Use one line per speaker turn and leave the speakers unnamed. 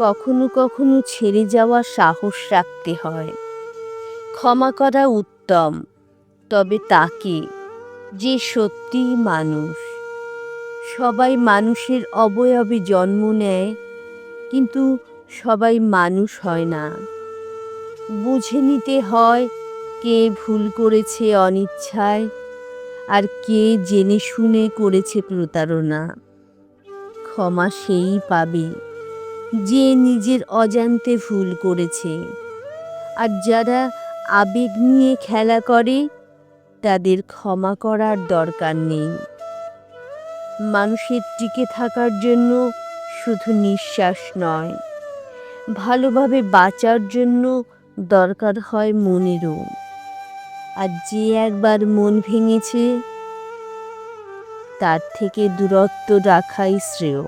কখনো কখনো ছেড়ে যাওয়ার সাহস রাখতে হয়। ক্ষমা করা উত্তম, তবে তাকে যে সত্যিই মানুষ। সবাই মানুষের অবয়বে জন্ম নেয়, কিন্তু সবাই মানুষ হয় না। বুঝে নিতে হয় কে ভুল করেছে অনিচ্ছায়, আর কে জেনে শুনে করেছে প্রতারণা। ক্ষমা সেই পাবে যে নিজের অজান্তে ভুল করেছে, আর যারা আবেগ নিয়ে খেলা করে তাদের ক্ষমা করার দরকার নেই। মানুষের টিকে থাকার জন্য শুধু নিঃশ্বাস নয়, ভালোভাবে বাঁচার জন্য দরকার হয় মনেরও। আর যে একবার মন ভেঙেছে, তার থেকে দূরত্ব রাখাই শ্রেয়।